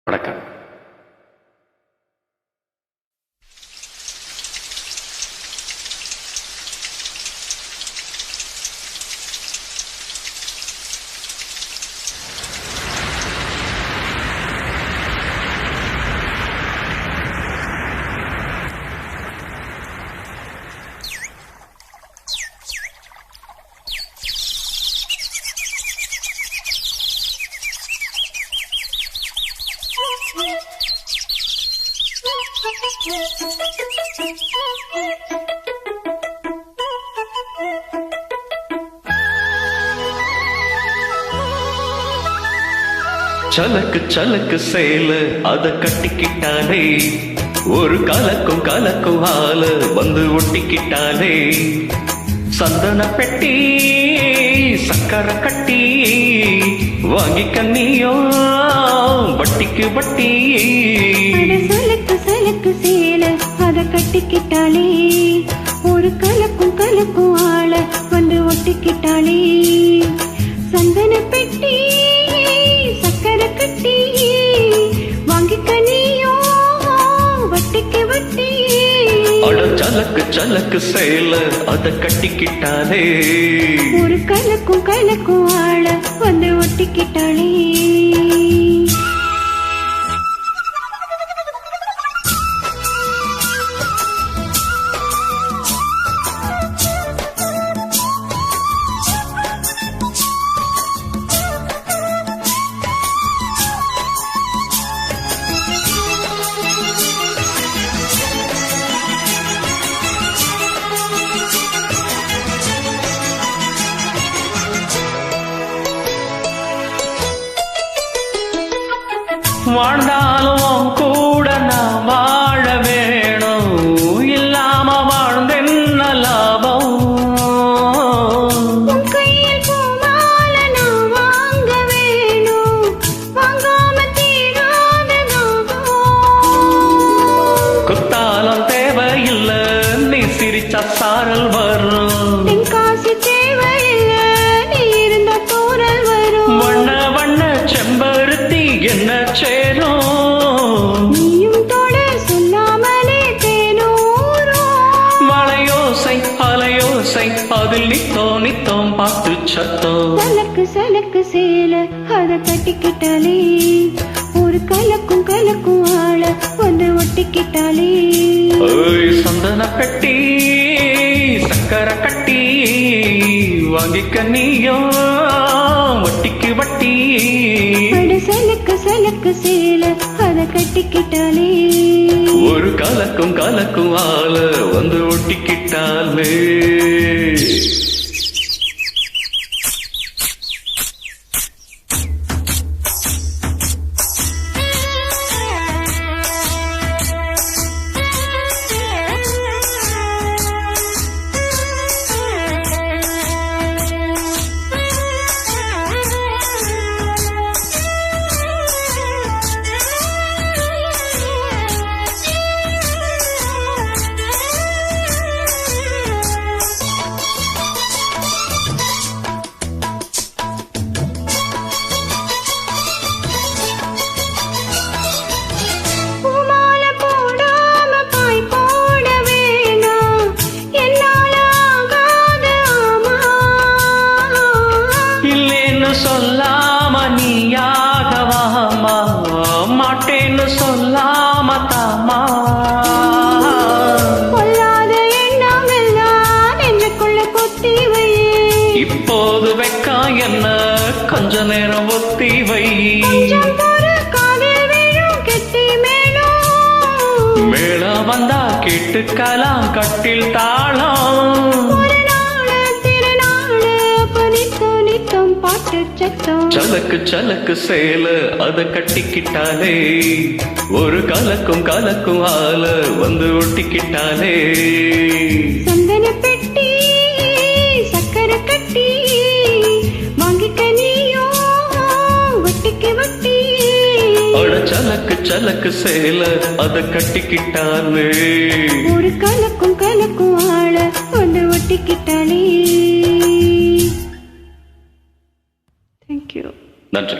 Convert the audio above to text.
வணக்கம். சலக்கு சலக்கு சேல அத கட்டிக்கிட்டாலே, ஒரு கலக்கும் கலக்கும் ஆல வந்து ஒட்டிக்கிட்டாலே, சந்தன பெட்டி சக்கரை கட்டி வாங்கி கண்ணியோ வட்டிக்கு வட்டி. சலக்கு சலக்கு சேல அத கட்டிக்கிட்டாலே, ஒரு கலக்கும் கலக்கும் ஆள வந்து ஒட்டிக்கிட்டாலே, சந்தன பெட்டி சக்கரை கட்டி வாங்கி கனியோ வட்டிக்கு வட்டி. அட சலக்கு சலக்கு சேல அத கட்டிக்கிட்டாலே, ஒரு கலக்கும் கலக்கும் ஆள வந்து ஒட்டிக்கிட்டாலே. வாழ்ந்தாலும் கூட நான் வாழ வேணும், இல்லாம வாழ்ந்தென்ன லாபம். கையில் பூமால நான் வாங்க வேணும், வாங்காம தீராத குத்தாலம் தேவையில்லை, நீ சிரிச்சா சாரல் வரும். காசு தேவையில்லை, நீ இருந்த தூரல் வரும். வண்ண வண்ண செம்பருத்தி என்ன சேரும், நீயும் தொட சொல்லாமலே தேனூரும். மலையோசை அலையோசை அதில் நித்தோம் நித்தோம் பாட்டு சத்தம். சலக்கு சலக்கு சேல அத கட்டிக்கிட்டாலே, ஒரு கலக்கும் கலக்கும் ஆள வந்து ஒட்டிக்கிட்டாலே, சந்தன பெட்டி சக்கரை கட்டி வாங்கி கண்ணியோ வட்டிக்கு வட்டி. சலக்கு சலக்கு சேல அத கட்டிக்கிட்டாலே, ஒரு கலக்கும் கலக்கும் ஆள வந்து ஒட்டிக்கிட்டாலே. சொல்லாம நீயாகவாமா, மாட்டேன்னு சொல்லாம தாமா. பொல்லாத எண்ணம் எல்லாம் நெஞ்சுக்குள்ள கொத்தி வை, இப்போது வெக்கா என்ன கொஞ்ச நேரம் ஒத்தி வை. காதில் வீழும் கெட்டி மேலும், மேள வந்தா கேட்டுக்கலாம் கட்டில் தாளம். சலக்கு சலக்கு சேல அத கட்டிக்கிட்டாலே, ஒரு கலக்கும் கலக்கும் ஆல வந்து ஒட்டிக்கிட்டாலே, சந்தன பெட்டி சக்கரை கட்டி வாங்கி கனியோ வட்டிக்கு வட்டி. அட சலக்கு சலக்கு சேல அத கட்டிக்கிட்டாலே, ஒரு கலக்கும் கலக்கும் ஆள வந்து ஒட்டிக்கிட்டாலே. நன்றி.